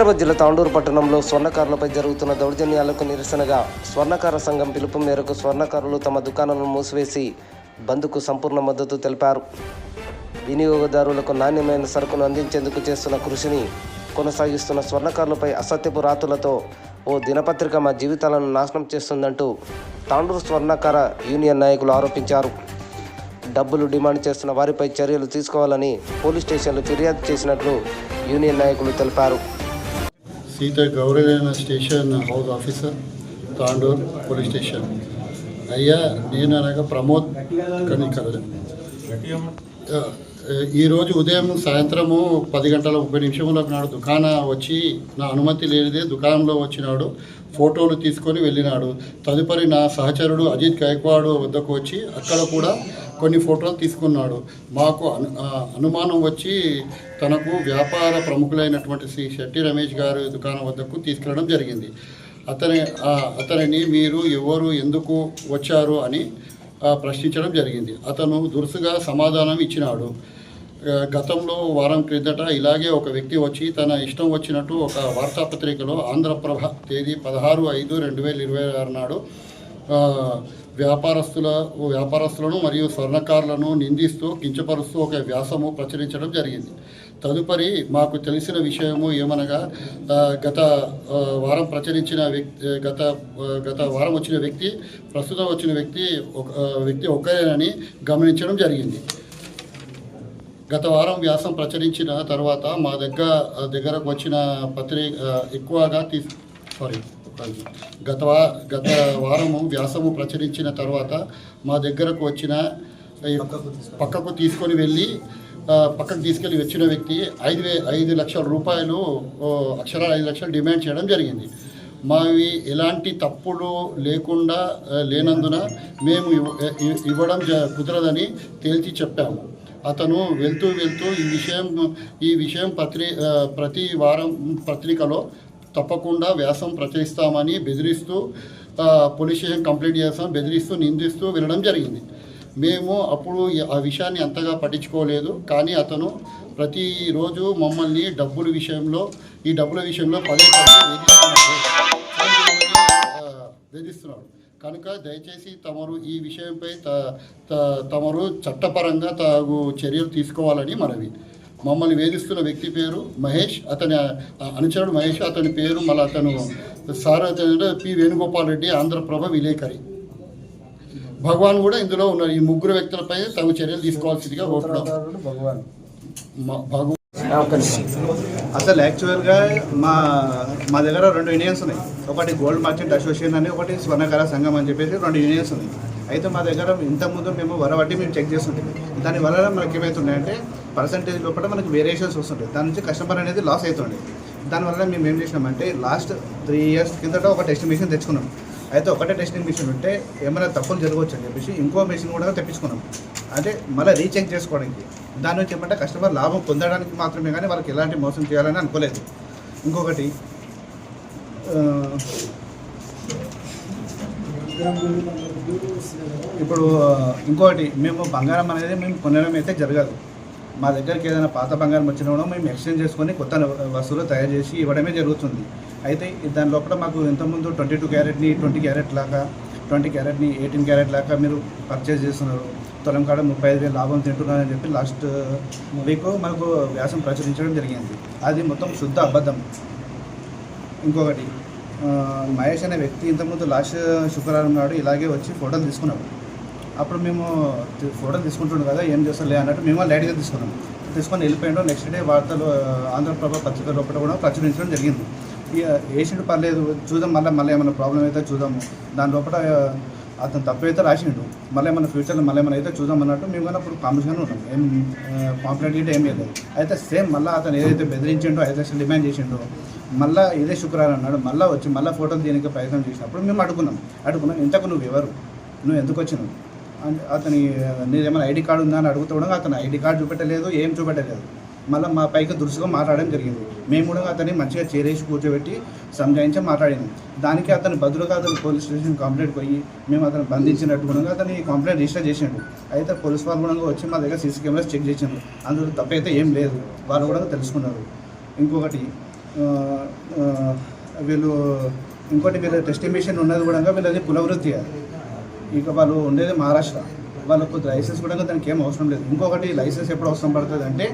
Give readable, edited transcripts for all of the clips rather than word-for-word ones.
వికారాబాద్ జిల్లా తాండూరు పట్టణంలో స్వర్ణకారులపై జరుగుతున్న దౌర్జన్యాలకు నిరసనగా స్వర్ణకార సంఘం పిలుపు మేరకు స్వర్ణకారులు తమ దుకాణాలను మూసివేసి బంద్కు సంపూర్ణ మద్దతు తెలిపారు. వినియోగదారులకు నాణ్యమైన సరుకును అందించేందుకు చేస్తున్న కృషిని కొనసాగిస్తున్న స్వర్ణకారులపై అసత్యపు రాతులతో ఓ దినపత్రిక మా జీవితాలను నాశనం చేస్తుందంటూ తాండూరు స్వర్ణకార యూనియన్ నాయకులు ఆరోపించారు. డబ్బులు డిమాండ్ చేస్తున్న వారిపై చర్యలు తీసుకోవాలని పోలీస్ స్టేషన్లో ఫిర్యాదు చేసినట్లు యూనియన్ నాయకులు తెలిపారు. సీత గౌరవైన station house officer Tandur police station. అయ్యా, నేను అనగా ప్రమోద్ కనికర్. ఈరోజు ఉదయం సాయంత్రము 10:30 నాడు దుకాణం వచ్చి నా అనుమతి లేనిదే దుకాణంలో వచ్చినాడు. ఫోటోలు తీసుకొని వెళ్ళినాడు. తదుపరి నా సహచరుడు అజిత్ గైక్వాడ్ వద్దకు వచ్చి అక్కడ కూడా కొన్ని ఫోటోలు తీసుకున్నాడు. మాకు అనుమానం వచ్చి తనకు వ్యాపార ప్రముఖులైనటువంటి శ్రీ శెట్టి రమేష్ గారి దుకాణం వద్దకు తీసుకెళ్ళడం జరిగింది. అతనిని మీరు ఎవరు, ఎందుకు వచ్చారు అని ప్రశ్నించడం జరిగింది. అతను దురుసుగా సమాధానం ఇచ్చినాడు. గతంలో వారం క్రిందట ఇలాగే ఒక వ్యక్తి వచ్చి తన ఇష్టం వచ్చినట్టు ఒక వార్తాపత్రికలో ఆంధ్రప్రభ తేదీ 16/5/2026 నాడు వ్యాపారస్తులను మరియు స్వర్ణకారులను నిందిస్తూ కించపరుస్తూ ఒక వ్యాసము ప్రచురించడం జరిగింది. తదుపరి మాకు తెలిసిన విషయము ఏమనగా గత వారం ప్రచురించిన గత వారం వచ్చిన వ్యక్తి ప్రస్తుతం వచ్చిన వ్యక్తి ఒక్కరేనని గమనించడం జరిగింది. గత వారం వ్యాసం ప్రచురించిన తర్వాత మా దగ్గరకు వచ్చిన పత్రిక ఎక్కువగా గత వారము వ్యాసము ప్రచురించిన తర్వాత మా దగ్గరకు వచ్చిన పక్కకు తీసుకెళ్ళి వచ్చిన వ్యక్తి 5 లక్షల రూపాయలు, అక్షరాలు 5 లక్షలు డిమాండ్ చేయడం జరిగింది. మావి ఎలాంటి తప్పులు లేనందున మేము ఇవ్వడం కుదరదని తేల్చి చెప్పాము. అతను వెళ్తూ ఈ విషయం ప్రతి వారం పత్రికలో తప్పకుండా వ్యాసం ప్రచురిస్తామని బెదిరిస్తూ పోలీస్ స్టేషన్ కంప్లైంట్ చేస్తాం, బెదిరిస్తూ నిందిస్తూ వెళ్ళడం జరిగింది. మేము అప్పుడు ఆ విషయాన్ని అంతగా పట్టించుకోలేదు. కానీ అతను ప్రతిరోజు మమ్మల్ని ఈ డబ్బుల విషయంలో పదే వేధిస్తున్నాడు. కనుక దయచేసి తమరు ఈ విషయంపై తమరు చట్టపరంగా తగు చర్యలు తీసుకోవాలని మనవి. మమ్మల్ని వేధిస్తున్న వ్యక్తి పేరు మహేష్, అతని అనుచరుడు మహేష్, అతని పేరు అతను పి వేణుగోపాల్ రెడ్డి, ఆంధ్రప్రభ విలేకరి. భగవాన్ కూడా ఇందులో ఉన్నారు. ఈ ముగ్గురు వ్యక్తులపై తగు చర్యలు తీసుకోవాల్సిందిగా కోరుతున్నాం. అసలు యాక్చువల్గా మా దగ్గర 2 యూనియన్స్ ఉన్నాయి. ఒకటి గోల్డ్ మర్చెంట్ అసోసియేషన్ అని, ఒకటి స్వర్ణకార సంఘం అని చెప్పేసి 2 యూనియన్స్ ఉన్నాయి. అయితే మా దగ్గర ఇంతకుముందు మేము వరవడ్డీ చెక్ చేస్తుంటాం. దానివల్ల మనకి ఏమవుతుందంటే పర్సంటేజ్ లోపల మనకి వేరియేషన్స్ వస్తుంటాయి. దాని నుంచి కస్టమర్ అనేది లాస్ అవుతుంది. దానివల్ల మేము ఏం చేసినామంటే లాస్ట్ 3 ఇయర్స్ కిందట ఒక టెస్టింగ్ మిషన్ తెచ్చుకున్నాం. అయితే ఒకటే టెస్టింగ్ మిషన్ ఉంటే ఏమైనా తప్పులు జరగవచ్చు అని చెప్పేసి ఇంకో మిషన్ కూడా తెప్పించుకున్నాం. అంటే మళ్ళీ రీచెక్ చేసుకోవడానికి. దాని నుంచి ఏమంటే కస్టమర్ లాభం పొందడానికి మాత్రమే, కానీ వాళ్ళకి ఎలాంటి మోసం చేయాలని అనుకోలేదు. ఇంకొకటి మేము బంగారం అనేది కొనడం అయితే జరగదు. మా దగ్గరికి ఏదైనా పాత బంగారం వచ్చినా కూడా మేము ఎక్స్చేంజ్ చేసుకొని కొత్త వస్తువులు తయారు చేసి ఇవ్వడమే జరుగుతుంది. అయితే దాని లోపల మాకు ఇంతకుముందు 22 క్యారెట్ని 20 క్యారెట్ లాగా, 20 క్యారెట్ని 18 క్యారెట్ లాగా మీరు పర్చేజ్ చేస్తున్నారు. తులం కాడ 35,000 లాభం తింటున్నారని చెప్పి లాస్ట్ వీక్ మనకు వ్యాసం ప్రచురించడం జరిగింది. అది మొత్తం శుద్ధ అబద్ధం. ఇంకొకటి మహేష్ అనే వ్యక్తి ఇంతకుముందు లాస్ట్ శుక్రవారం నాడు ఇలాగే వచ్చి ఫోటోలు తీసుకున్నాడు. అప్పుడు మేము ఫోటోలు తీసుకుంటున్నాం కదా, ఏం చేస్తారులే అన్నట్టు మేము లైట్గా తీసుకొని వెళ్ళిపోయాడు. నెక్స్ట్ డే వార్తలు ఆంధ్రప్రభ పత్రిక లోపల కూడా ప్రచురించడం జరిగింది. వేసిండు, పర్లేదు చూద్దాం, మళ్ళీ ఏమైనా ప్రాబ్లం అయితే చూద్దాము. దాని లోపల అతను తప్పు అయితే రాసిండు, మళ్ళీ ఏమైనా ఫ్యూచర్లో ఏమైనా అయితే చూద్దాం అన్నట్టు మేము కానీ అప్పుడు కాంపిటీషన్గా ఉన్నాం. ఏం కాంప్లైంట్ అయితే ఏం లేదు. అయితే సేమ్ మళ్ళీ అతను ఏదైతే బెదిరించిండో 5 లక్షలు డిమాండ్ చేసిండో మళ్ళీ ఇదే శుక్రవారం అన్నాడు. మళ్ళీ ఫోటోలు దీనికి ప్రయత్నం చేసినప్పుడు మేము అడుగున్నాం ఇంతకు నువ్వు ఎవరు, నువ్వు ఎందుకు వచ్చినావు అంటే అతని నీదేమైనా ఐడి కార్డు ఉందా అని అడుగుతూ కూడా అతను ఐడి కార్డు చూపెట్టలేదు, ఏం చూపెట్టలేదు. మళ్ళీ మా పైకి దురుసుగా మాట్లాడడం జరిగింది. మేము కూడా అతన్ని మంచిగా చేరేసి కూర్చోబెట్టి సంజాయించి మాట్లాడింది. దానికి అతను బదులుగా పోలీస్ స్టేషన్ కంప్లైంట్ పోయి మేము అతను బంధించినట్టు కూడా అతని కంప్లైంట్ రిజిస్టర్ చేసిండు. అయితే పోలీస్ వాళ్ళు కూడా వచ్చి మా దగ్గర సీసీ కెమెరాస్ చెక్ చేసిండు. అందులో తప్పైతే ఏం లేదు, వాళ్ళు కూడా తెలుసుకున్నారు. ఇంకొకటి వీళ్ళు ఇంకోటి వీళ్ళ టెస్టింగ్ మిషన్ ఉన్నది కూడా వీళ్ళది కులవృత్తి అది. ఇక వాళ్ళు ఉండేది మహారాష్ట్ర, వాళ్ళకు లైసెన్స్ కూడా దానికి ఏం అవసరం లేదు. ఇంకొకటి లైసెన్స్ ఎప్పుడు అవసరం పడుతుంది అంటే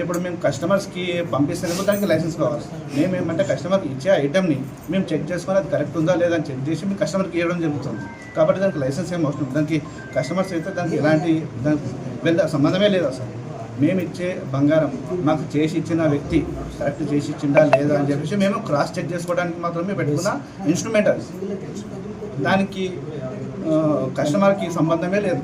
ఇప్పుడు మేము కస్టమర్స్కి పంపిస్తున్నప్పుడు దానికి లైసెన్స్ కావాలి. మేము ఏమంటే కస్టమర్కి ఇచ్చే ఐటమ్ని మేము చెక్ చేసుకొని అది కరెక్ట్ ఉందా లేదా అని చెక్ చేసి మేము కస్టమర్కి ఇవ్వడం జరుగుతుంది. కాబట్టి దానికి లైసెన్స్ ఏం అవసరం లేదు. దానికి కస్టమర్స్ అయితే దానికి ఎలాంటి దానికి సంబంధమే లేదు అసలు. మేము ఇచ్చే బంగారం మాకు చేసి ఇచ్చిన వ్యక్తి కరెక్ట్ చేసి ఇచ్చిందా లేదా అని చెప్పేసి మేము క్రాస్ చెక్ చేసుకోవడానికి మాత్రమే పెట్టుకున్న ఇన్స్ట్రుమెంట్ అది. దానికి కస్టమర్కి సంబంధమే లేదు.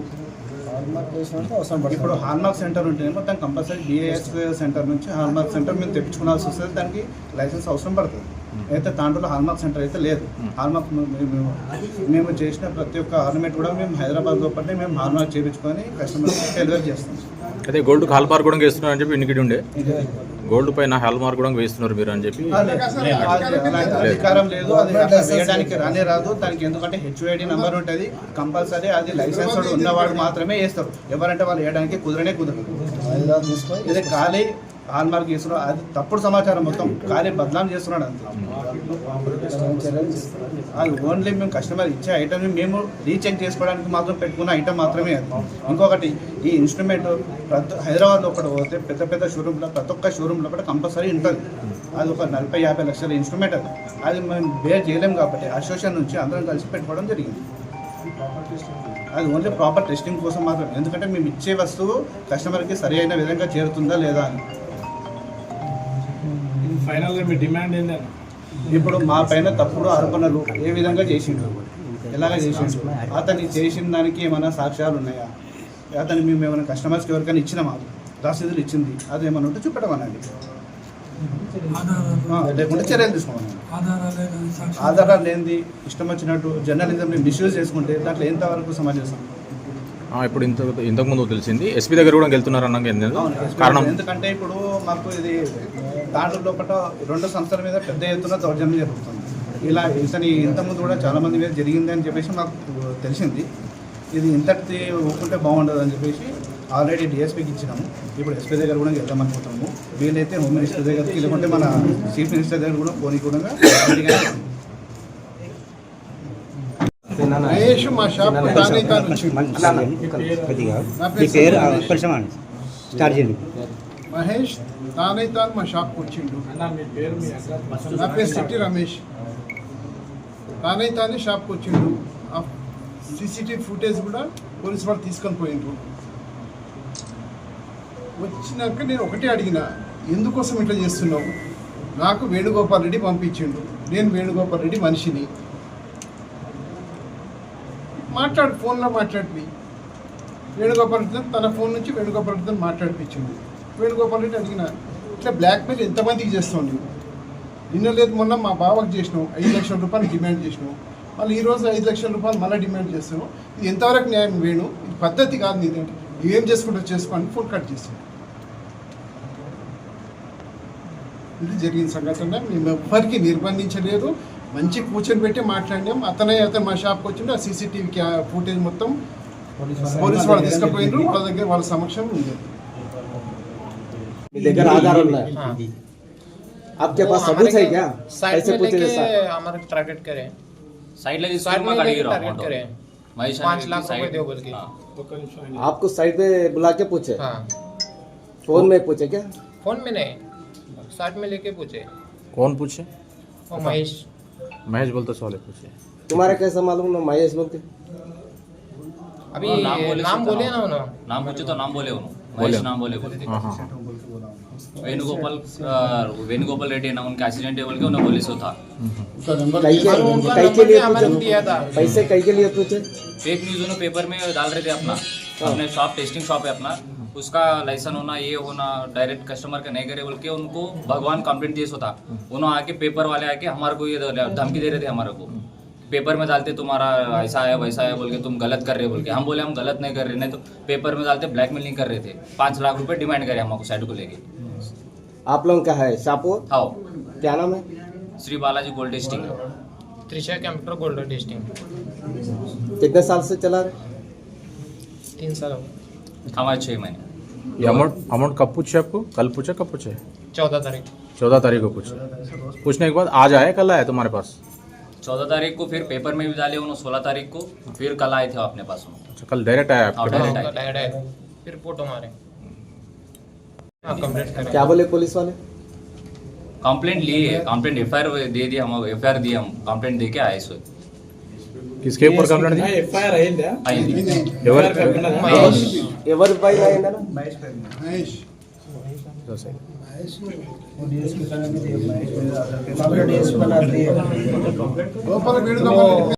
ఇప్పుడు హాల్మార్క్ సెంటర్ ఉంటేనేమో దానికి కంపల్సరీ డిఏఎస్ సెంటర్ నుంచి హాల్మార్క్ సెంటర్ మేము తెప్పించుకోవాల్సి వస్తుంది. దానికి లైసెన్స్ అవసరం పడుతుంది. అయితే దాంట్లో హాల్మార్క్ సెంటర్ అయితే లేదు. హాల్మార్క్ మేము చేసిన ప్రతి ఒక్క ఆర్నమెంట్ కూడా మేము హైదరాబాద్ లోపలనే మేము హాల్మార్క్ చేయించుకొని కస్టమర్కి డెలివరీ చేస్తాం. అదే గోల్డ్ హాల్ మార్క్ కూడా వేస్తున్నారు అని చెప్పి ఇంటికి ఉండే గోల్డ్ పైన హాల్ మార్క్ కూడా వేస్తున్నారు మీరు అని చెప్పి అధికారం లేదు. అది వేయడానికి రానే రాదు దానికి. ఎందుకంటే హెచ్ఓఐడి నెంబర్ ఉంటుంది కంపల్సరీ. అది లైసెన్స్ ఉన్నవాడు మాత్రమే వేస్తారు. ఎవరంటే వాళ్ళు వేయడానికి కుదరదు. ఇది ఖాళీ హాల్ మార్క్ చేస్తున్నాడు, అది తప్పుడు సమాచారం మొత్తం ఖాళీ బదనాం చేస్తున్నాడు అంతే. అది ఓన్లీ మేము కస్టమర్ ఇచ్చే ఐటమ్ని మేము రీచెక్ చేసుకోవడానికి మాత్రం పెట్టుకున్న ఐటమ్ మాత్రమే అది. ఇంకొకటి ఈ ఇన్స్ట్రుమెంట్ హైదరాబాద్ లోపల పోతే పెద్ద పెద్ద షోరూమ్లో ప్రతి ఒక్క షోరూమ్ లోపల కంపల్సరీ ఉంటుంది. అది ఒక 40-50 లక్షల ఇన్స్ట్రుమెంట్ అది. అది మేము బేర్ చేయలేము కాబట్టి అసోసియేషన్ నుంచి అందరం కలిసి పెట్టుకోవడం జరిగింది. అది ఓన్లీ ప్రాపర్ టెస్టింగ్ కోసం మాత్రమే. ఎందుకంటే మేము ఇచ్చే వస్తువు కస్టమర్కి సరి అయిన విధంగా చేరుతుందా లేదా అని. ఫైనల్గా మీ డిమాండ్ ఏంటంటే ఇప్పుడు మా పైన తప్పుడు ఆరోపణలు ఏ విధంగా చేసిండు, ఎలాగ చేసిండు, అతన్ని చేసిన దానికి ఏమైనా సాక్ష్యాలు ఉన్నాయా, అతను మేము ఏమైనా కస్టమర్స్కి ఎవరికైనా ఇచ్చినామా, రసీదులు ఇచ్చింది అది ఏమైనా ఉంటే చూపెట్టమనండి. లేకుంటే చర్యలు తీసుకోమనండి. ఆధారాలు లేనిది ఇష్టం వచ్చినట్టు జర్నలిజంని మిస్యూజ్ చేసుకుంటే దాంట్లో ఎంతవరకు సమాజం. ఇప్పుడు ఇంతకుముందు తెలిసింది ఎస్పీ దగ్గర కూడా వెళ్తున్నారు అన్నాక కారణం ఎందుకంటే ఇప్పుడు మాకు ఇది దాంట్లో లోపల 2 సంస్థల మీద పెద్ద ఎత్తున దౌర్జన్యం జరుగుతుంది. ఇలా ఇంతకుముందు కూడా చాలామంది మీద జరిగింది అని చెప్పేసి మాకు తెలిసింది. ఇది ఇంతటి ఒప్పుకుంటే బాగుండదు అని చెప్పేసి ఆల్రెడీ డిఎస్పీకి ఇచ్చినాము. ఇప్పుడు ఎస్పీ దగ్గర కూడా వెళ్దాం అనుకుంటాము. వీలైతే హోమ్ మినిస్టర్ దగ్గరికి, లేకుంటే మన చీఫ్ మినిస్టర్ దగ్గర కూడా పోనీ కూడా మహేష్ మా షాప్ మహేష్ తానైతాన్ మా షాప్కి వచ్చిండు. నా పేరు సిట్టి రమేష్. తానైతానే షాప్కి వచ్చిండు. సీసీటీవీ ఫుటేజ్ కూడా పోలీసు వాళ్ళు తీసుకొని పోయిండ్రు. వచ్చినాక నేను ఒకటే అడిగిన, ఎందుకోసం ఇట్లా చేస్తున్నావు? నాకు వేణుగోపాల్ రెడ్డి పంపించిండు. నేను వేణుగోపాల్ రెడ్డి మనిషిని. ఫోన్లో మాట్లాడి వేణుగోపాల్ రెడ్డి తన ఫోన్ నుంచి వేణుగోపాల్ రెడ్డితో మాట్లాడిపించిండు. వేణుగోపాల్ రెడ్డి అడిగిన, ఇట్లా బ్లాక్మెయిల్ ఎంతమందికి చేస్తావు నువ్వు? నిన్న లేదు మొన్న మా బావకు చేసినావు, 5 లక్షల రూపాయలు డిమాండ్ చేసినావు. మళ్ళీ ఈరోజు 5 లక్షల రూపాయలు మళ్ళీ డిమాండ్ చేస్తావు. ఇది ఎంతవరకు న్యాయం వేణు? ఇది పద్ధతి కాదు. నీదంటే ఏం చేసుకుంటూ చేసుకోని ఫోన్ కట్ చేసాను. ఇది జరిగిన సంఘటన. మేము ఎవ్వరికి నిర్బంధించలేదు. మంచి కూర్చొని పెట్టి మాట్లాడినాం. అతను మా షాప్కి వచ్చిండు. ఆ సీసీటీవీ ఫుటేజ్ మొత్తం పోలీసు వాళ్ళు తీసుకుపోయినారు. వాళ్ళ దగ్గర వాళ్ళ సమక్షం ఉంది. आपके पास सबूत है क्या? ऐसे पूछे हमारे टारगेट करे साइड में टारगेट करे 5 लाख रुपए दो बोल के। आपको साइड पे बुला के पूछे? हाँ, फोन में पूछे क्या? फोन में नहीं, साइड में लेके पूछे। कौन पूछे? वो महेश बोलते सवाल पूछे। तुम्हारा कैसा मालूम ना महेश बोलते? अभी नाम बोले ना उन्होंने। नाम पूछे तो नाम बोले उन्होंने, महेश नाम बोले बोलते। वेणुगोपाल रेड्डी ना उनका एक्सीडेंट है बोल के उन्हें पुलिस होता। के लिए दिया था पैसे कई के लिए पूछे? फेक न्यूज उन्होंने पेपर में डाल रहे थे अपना शॉप, टेस्टिंग शॉप है अपना, उसका लाइसेंस होना, ये होना, डायरेक्ट कस्टमर का नहीं करे बोल के उनको भगवान कंप्लेंट दिए होता। उन्होंने आके पेपर वाले आके हमारे को ये धमकी दे रहे थे हमारे को, पेपर में डालते तुम्हारा ऐसा है वैसा है बोल के, तुम गलत कर रहे बोल के। हम बोले हम गलत नहीं कर रहे, नहीं तो पेपर में डालते ब्लैकमेलिंग कर रहे थे। 5 लाख रुपए डिमांड करे हमको साइड को लेके। आप लोगों का है शापो? हाँ, क्या नाम है? Shri Balaji gold testing, Trisha computer gold testing. कितने साल से चला रहे? 3 साल हो हमारे 6 महीने। अमाउंट कब पूछे आपको? कल पूछे? कब पूछे? 14 तारीख। 14 तारीख को पूछने के बाद आज आए कल आए तुम्हारे पास? 14 तारीख को फिर पेपर में भी डाले उन्होंने, 16 तारीख को फिर कल आए थे अपने पास उन्होंने। अच्छा, कल डायरेक्ट आया आपके पास? डायरेक्ट आए। फिर फोटो मारे। हाँ, कंप्लीट करें। क्या बोले पुलिस वाले? कंप्लेंट ली है, कंप्लेंट एफआईआर दे दी, हम एफआईआर दी, हम कंप्लेंट दे के आए सो। किसके ऊपर कंप्लेंट दी? एफआईआर అయిందా? అయింది। ఎవరి పైన అయిందన్న? మహేష్ పేరు మీద. మహేష్ గోపాల వేణుగోపాల్